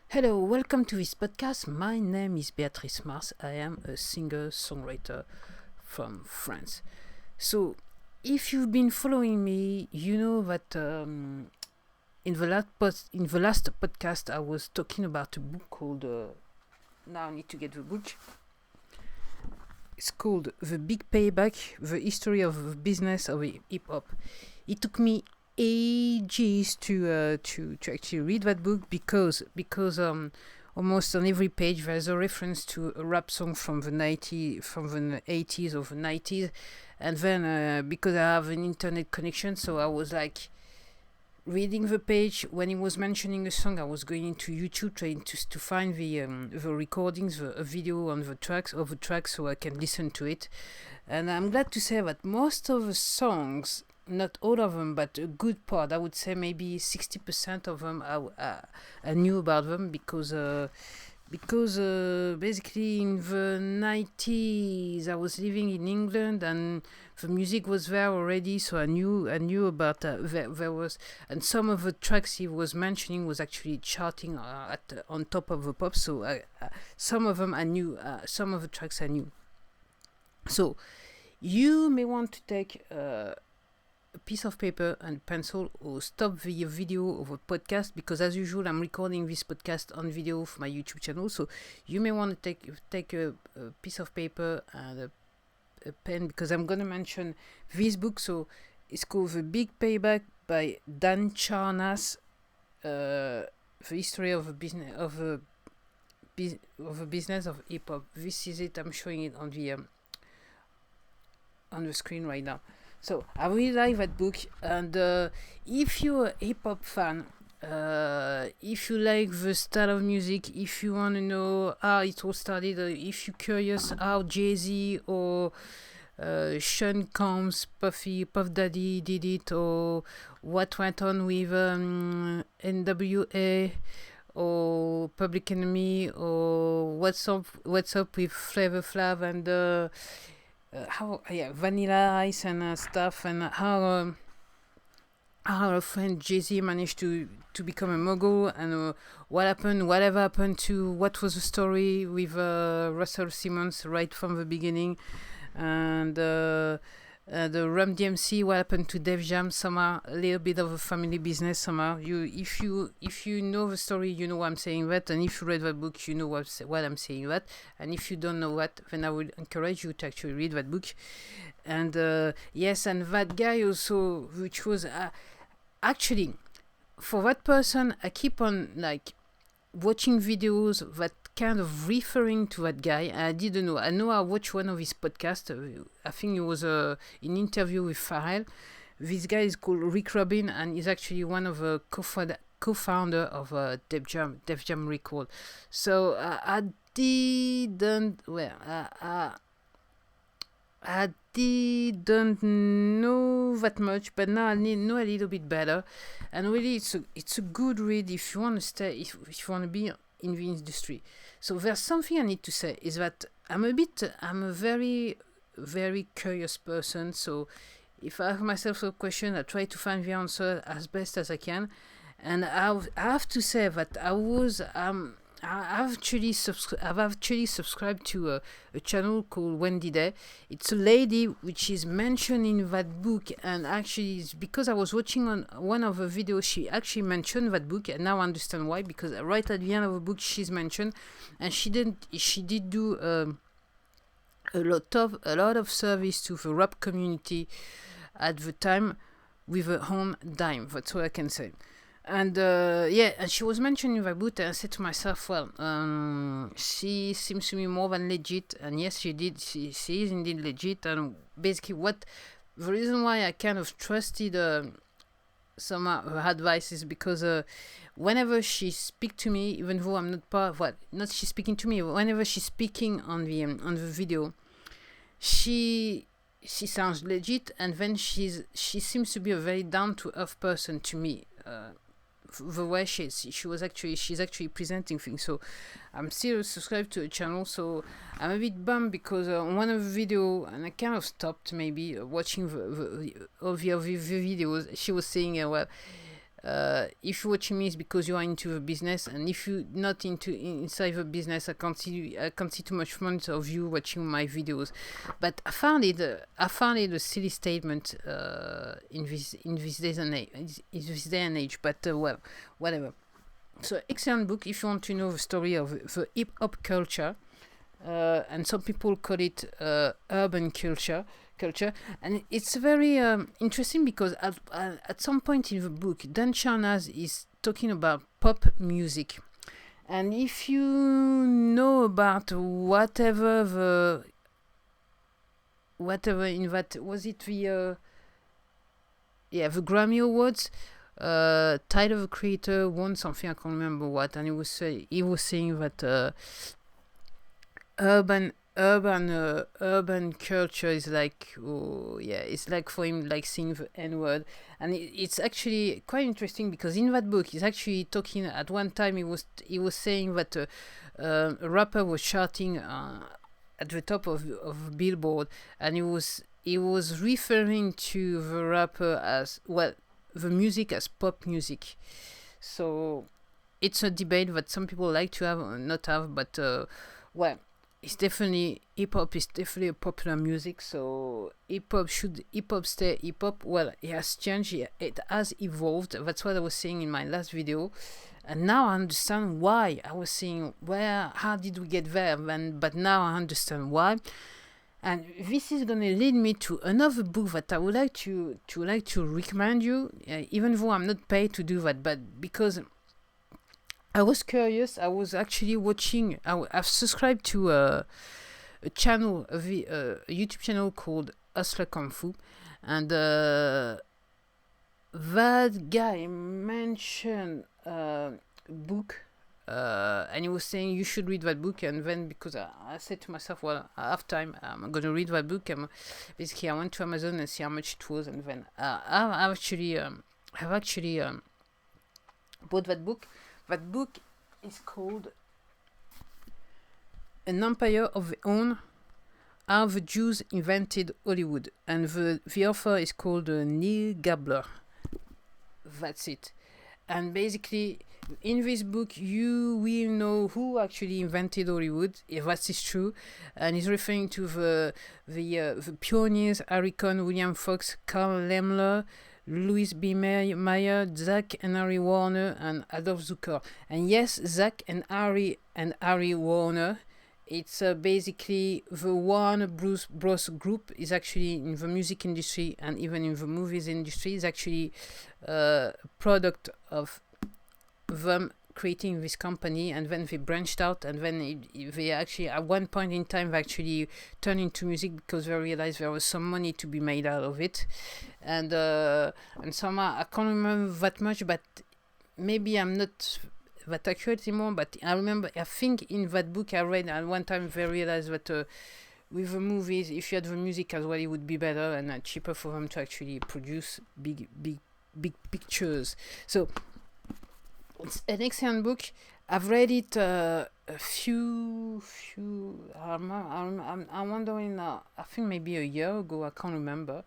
Hello, welcome to this podcast. My name is Beatrice Marse. I am a singer-songwriter from France. So, if you've been following me, you know that in the last podcast I was talking about a book called. Now I need to get the book. It's called The Big Payback: The History of the Business of Hip Hop. It took me ages to actually read that book because almost on every page there's a reference to a rap song from the 80s or the 90s, and then because I have an internet connection, so I was like reading the page when he was mentioning a song. I was going into YouTube trying to find the recordings, the video on the tracks of the track, so I can listen to it. And I'm glad to say that most of the songs, not all of them, but a good part, I would say maybe 60% of them, I knew about them because basically in the 90s I was living in England and the music was there already, so I knew about there was, and some of the tracks he was mentioning was actually charting on top of the pop, so some of them I knew, some of the tracks I knew. So you may want to take a piece of paper and pencil or stop the video of a podcast, because as usual I'm recording this podcast on video for my YouTube channel, so you may want to take a piece of paper and a pen, because I'm gonna mention this book. So it's called The Big Payback by Dan Charnas, the history of a business of a business of hip hop. This is it. I'm showing it on the screen right now. So I really like that book, and if you're a hip hop fan, if you like the style of music, if you want to know how it all started, if you're curious how Jay-Z or Sean Combs, Puff Daddy did it, or what went on with NWA or Public Enemy, or what's up with Flavor Flav and Vanilla Ice and stuff, and how our friend Jay-Z managed to become a mogul, and whatever happened to, what was the story with Russell Simmons right from the beginning, and the Rum DMC, what happened to Def Jam, somehow a little bit of a family business somehow. If you know the story, you know what I'm saying that, and if you read that book, you know what I'm saying that, and if you don't know that, then I would encourage you to actually read that book. And yes, and that guy also, which was actually, for that person, I keep on like watching videos that kind of referring to that guy. I didn't know. I know I watched one of his podcasts. I think it was an interview with Pharrell. This guy is called Rick Rubin, and he's actually one of the co-founder of Def Jam Record. So I didn't. I didn't know that much, but now I know a little bit better. And really, it's a good read if you want to stay, if you want to be in the industry. So there's something I need to say, is that I'm a very, very curious person. So if I have myself a question, I try to find the answer as best as I can. And I have to say that I've actually subscribed to a channel called Wendy Day. It's a lady which is mentioned in that book, and actually it's because I was watching on one of the videos, she actually mentioned that book, and now I understand why, because right at the end of the book she's mentioned, and she did do a lot of service to the rap community at the time with her own dime. That's what I can say. And and she was mentioning that book, and I said to myself, well, she seems to be more than legit, and yes, she is indeed legit. And basically, the reason why I kind of trusted some of her advice is because whenever she speaks to me, even though I'm not part of not she's speaking to me, whenever she's speaking on the video, she sounds legit, and then she seems to be a very down to earth person to me. The way she's actually presenting things. So I'm still subscribed to a channel, so I'm a bit bummed because one of the video, and I kind of stopped maybe watching the videos, she was saying well, if you're watching me, it's because you are into the business, and if you're not inside the business, I can't see too much point of you watching my videos. But I found it a silly statement in this day and age. But well, whatever. So excellent book if you want to know the story of the hip hop culture, and some people call it urban culture, and it's very interesting because at some point in the book, Dan Charnas is talking about pop music, and if you know about whatever in that, was it the Grammy Awards, Tyler the Creator won something, I can't remember what, and he was saying that urban culture is like, it's like for him like saying the N word, and it's actually quite interesting because in that book he's actually talking. At one time he was saying that a rapper was shouting at the top of Billboard, and he was referring to the rapper as, well, the music as pop music. So it's a debate that some people like to have or not have, but well, it's definitely, hip hop is definitely a popular music. So hip hop stay hip hop? Well, it has changed, it has evolved. That's what I was saying in my last video, and now I understand why. I was saying, how did we get there? But now I understand why. And this is gonna lead me to another book that I would like to recommend you, even though I'm not paid to do that, but because I was curious. I was actually watching. I've subscribed to a channel, a YouTube channel called Hustler Kung Fu, and that guy mentioned a book, and he was saying you should read that book. And then, because I said to myself, well, I have time, I'm going to read that book. Basically, I went to Amazon and see how much it was, and then I've actually bought that book. That book is called An Empire of Their Own: How the Jews Invented Hollywood, and the author is called Neil Gabler. That's it. And basically, in this book, you will know who actually invented Hollywood, if that is true. And he's referring to the pioneers: Harry Cohn, William Fox, Carl Laemmler, Louis B. Mayer, Zach and Harry Warner, and Adolf Zukor. And yes, Zach and Harry Warner, it's basically the Warner Bros. Group is actually in the music industry and even in the movies industry, is actually a product of them creating this company, and then they branched out, and then they actually, at one point in time, they actually turned into music because they realized there was some money to be made out of it. And somehow, I can't remember that much, but maybe I'm not that accurate anymore, but I think in that book I read at one time they realized that with the movies, if you had the music as well, it would be better and cheaper for them to actually produce big pictures. So it's an excellent book. I've read it a few. I'm wondering. I think maybe a year ago. I can't remember.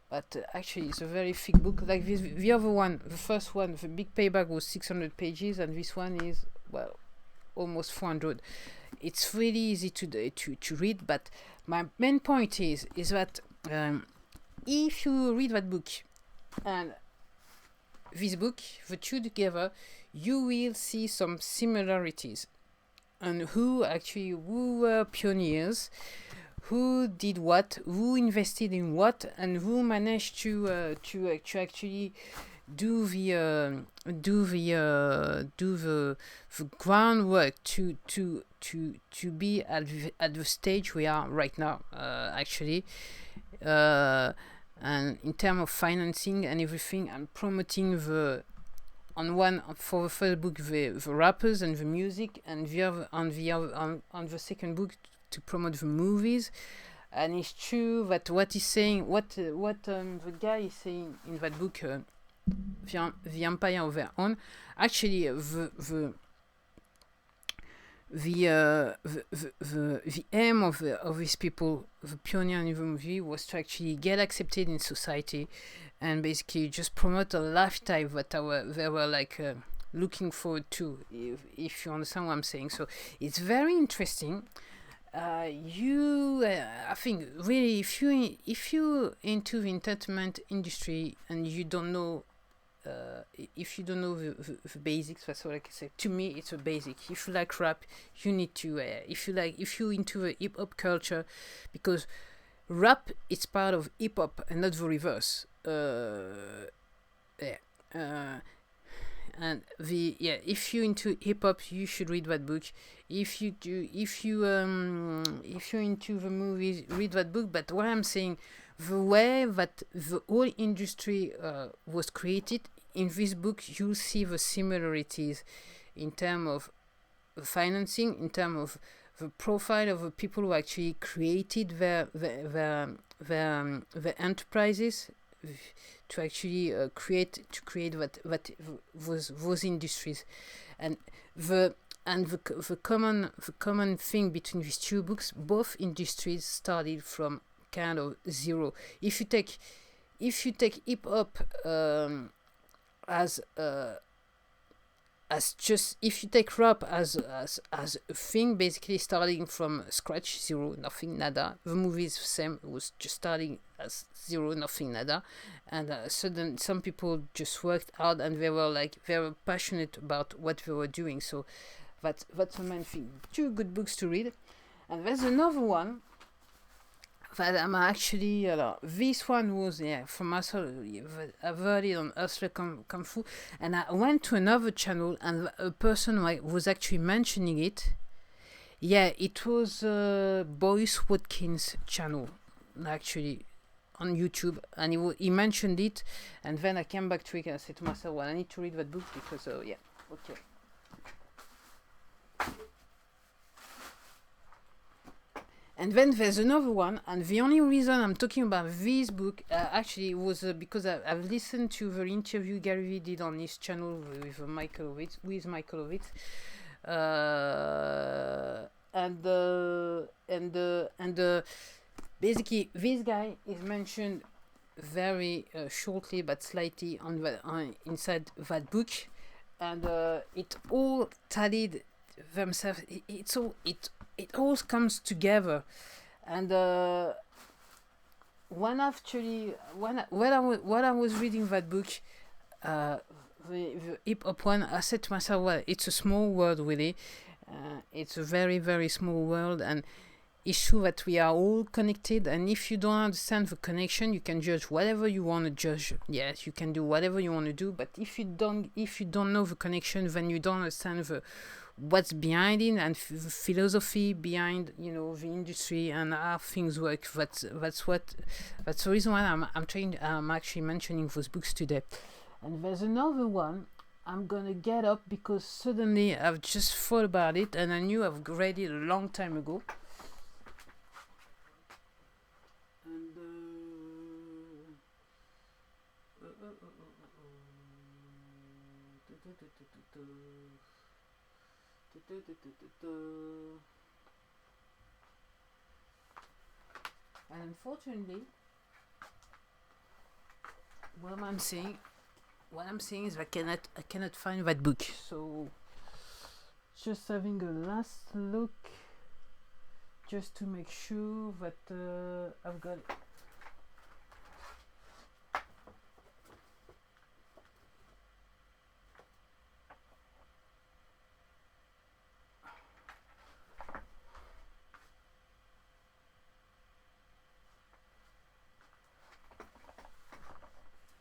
But actually, it's a very thick book. Like this, the other one, the first one, the Big Payback, was 600 pages, and this one is, well, almost 400. It's really easy to read. But my main point is that if you read that book and this book, the two together, you will see some similarities, and who were pioneers, who did what, who invested in what, and who managed to actually do the groundwork to be at the stage we are right now, actually. And in terms of financing and everything, and promoting for the first book the rappers and the music, and the other on the second book to promote the movies. And it's true that what he's saying, what the guy is saying in that book, the Empire of Their Own, actually the aim of these people, the pioneer in the movie, was to actually get accepted in society and basically just promote a lifestyle that they were like looking forward to, if you understand what I'm saying. So it's very interesting. I think really, if you into the entertainment industry and you don't know, if you don't know the basics, that's all I can say. To me, it's a basic. If you like rap, you need to. If you into the hip hop culture, because rap is part of hip hop and not the reverse. Yeah. And if you into hip hop, you should read that book. If you're into the movies, read that book. But what I'm saying, the way that the whole industry was created, in this book you'll see the similarities in terms of financing, in terms of the profile of the people who actually created their enterprises, to actually create those industries. And the common thing between these two books, both industries started from kind of zero. If you take hip hop as just, if you take rap as a thing, basically starting from scratch, zero, nothing, nada. The movie is the same, it was just starting as zero, nothing, nada. And suddenly some people just worked hard and they were passionate about what they were doing. So that's the main thing. Two good books to read. And there's another one that I'm actually, this one was, from Hustle. I've heard it on Hustler Kung Fu, and I went to another channel, and a person was actually mentioning it. Yeah, it was Boyce Watkins' channel, actually, on YouTube, and he mentioned it, and then I came back to it and I said to myself, well, I need to read that book because, okay. And then there's another one, and the only reason I'm talking about this book actually was because I've listened to the interview Gary Vee did on his channel with Michael Ovitz, and basically this guy is mentioned very shortly but slightly inside that book, and it all tallied themselves. It all comes together, and when I was reading that book, the hip hop one, I said to myself, well, it's a small world, really. It's a very, very small world, and it's true that we are all connected. And if you don't understand the connection, you can judge whatever you want to judge. Yes, you can do whatever you want to do, but if you don't know the connection, then you don't understand what's behind it and the philosophy behind the industry and how things work. That's the reason why I'm actually mentioning those books today. And there's another one I'm gonna get up because suddenly I've just thought about it and I knew I've read it a long time ago. And unfortunately, what I'm saying is I cannot find that book. So just having a last look, just to make sure that I've got.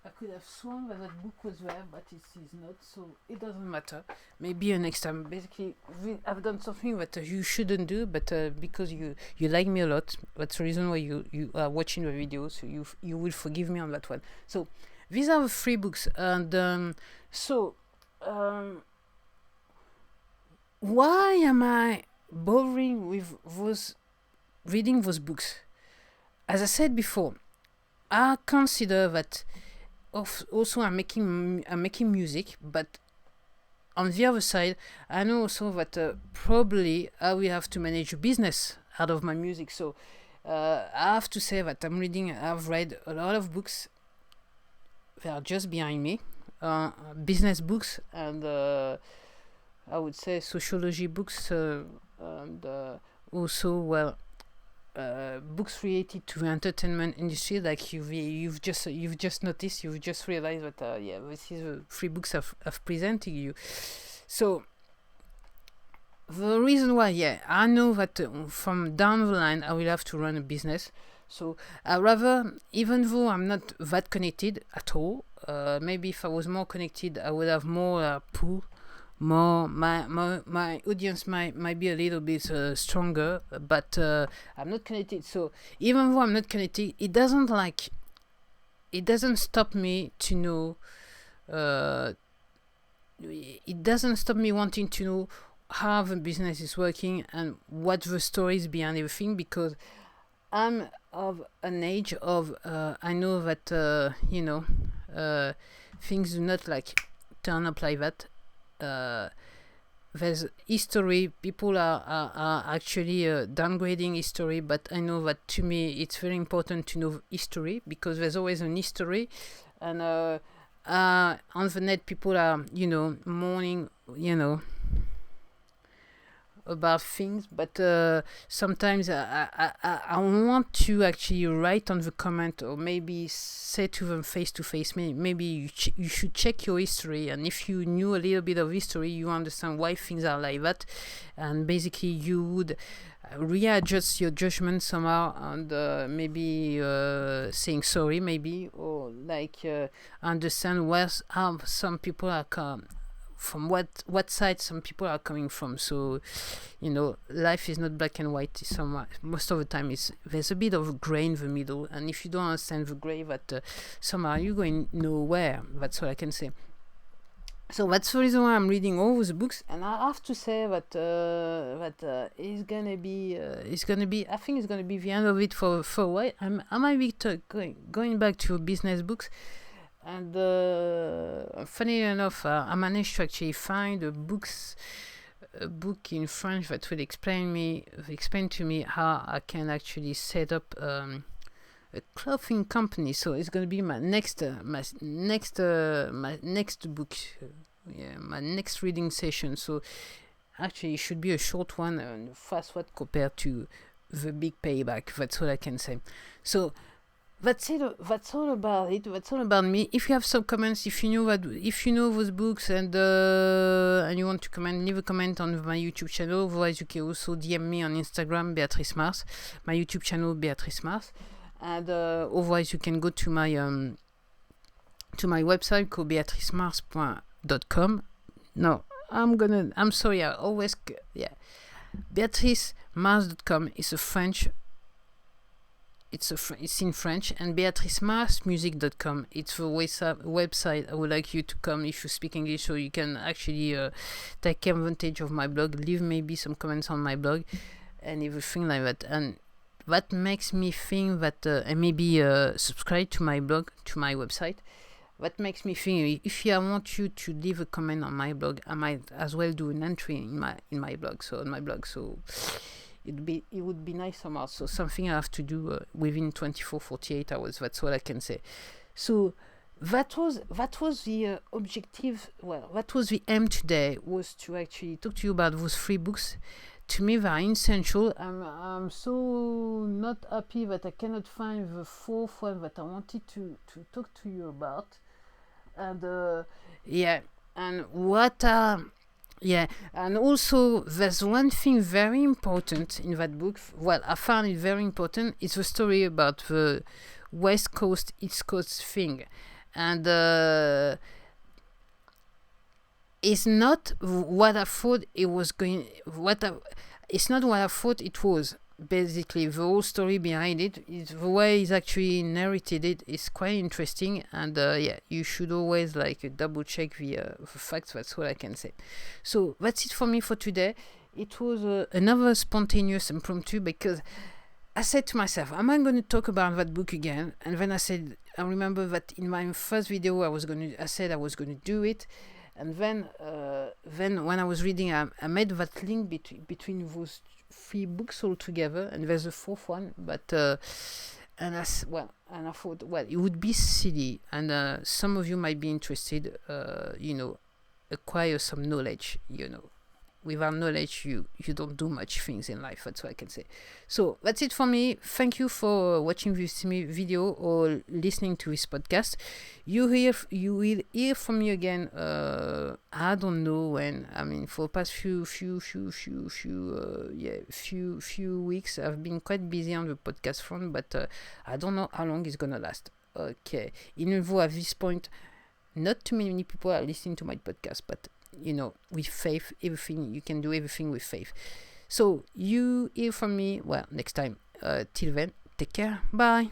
I could have sworn that book was there, but it is not, so it doesn't matter. Maybe next time. Basically, I've done something that you shouldn't do, but because you like me a lot, that's the reason why you are watching the video, so you will forgive me on that one. So these are the 3 books, and why am I bothering with reading those books? As I said before, I consider that also I'm making music, but on the other side, I know also that probably I will have to manage a business out of my music. So I have to say that I've read a lot of books that are just behind me, business books, and I would say sociology books, and also books related to the entertainment industry. Like you've just noticed, you've just realized that this is the 3 books I've presented you. So the reason why, I know that from down the line I will have to run a business. So I rather, even though I'm not that connected at all, maybe if I was more connected, I would have more pull. More my audience might be a little bit stronger, but I'm not connected. So even though I'm not connected, it doesn't stop me to know. It doesn't stop me wanting to know how the business is working and what the story is behind everything, because I'm of an age of I know that things do not turn up like that. There's history. People are actually downgrading history, but I know that to me it's very important to know history, because there's always an history. And on the net, people are mourning about things, but sometimes I want to actually write on the comment, or maybe say to them face to face, maybe you should check your history, and if you knew a little bit of history, you understand why things are like that, and basically you would readjust your judgment somehow, and maybe saying sorry, maybe, or understand how some people are from what side some people are coming from. So life is not black and white. Most of the time there's a bit of gray in the middle, and if you don't understand the gray, that somehow you're going nowhere. That's what I can say. So that's the reason why I'm reading all those books, and I have to say that it's gonna be I think it's gonna be the end of it for a while. I might be going back to business books. And funny enough, I managed to actually find a book in French that will explain to me how I can actually set up a clothing company. So it's going to be my next book, my next reading session. So actually, it should be a short one and a fast one compared to the big payback. That's what I can say. So. That's it. That's all about it. That's all about me. If you have some comments, if you know those books, and you want to comment, leave a comment on my YouTube channel. Otherwise, you can also DM me on Instagram, Beatrice Marse, my YouTube channel, Beatrice Marse, and otherwise you can go to my website called beatricemarse.com. No, I'm sorry. I always beatricemarse.com is a French. It's in French, and beatricemarsemusic.com. It's the website I would like you to come if you speak English, so you can actually take advantage of my blog, leave maybe some comments on my blog, and everything like that. And that makes me think that, and maybe subscribe to my blog, to my website. That makes me think if I want you to leave a comment on my blog, I might as well do an entry in my blog. So on my blog, so. It would be nice somehow. So something I have to do within 48 hours. That's what I can say. So that was the objective. Well, that was the aim today, was to actually talk to you about those 3 books. To me, they are essential. I'm so not happy that I cannot find the 4th one that I wanted to talk to you about. And and what and also there's one thing very important in that book. Well, I found it very important. It's the story about the West Coast, East Coast thing, and it's not what I thought it was going. It's not what I thought it was. Basically, the whole story behind it, is the way it's actually narrated. It is quite interesting, and you should always double check the facts. That's what I can say. So that's it for me for today. It was another spontaneous impromptu, because I said to myself, am I going to talk about that book again? And then I remember that in my first video I said I was going to do it, And then when I was reading, I made that link between those three books all together, and there's a fourth one, but and I thought, well, it would be silly, and some of you might be interested, acquire some knowledge, without knowledge you don't do much things in life. That's what I can say. So that's it for me. Thank you for watching this video or listening to this podcast. You will hear from me again, I don't know when. I mean, for the past few weeks I've been quite busy on the podcast front, but I don't know how long it's gonna last. Okay, even though at this point not too many people are listening to my podcast, but with faith, you can do everything with faith. So you hear from me, well, next time. Till then, take care. Bye.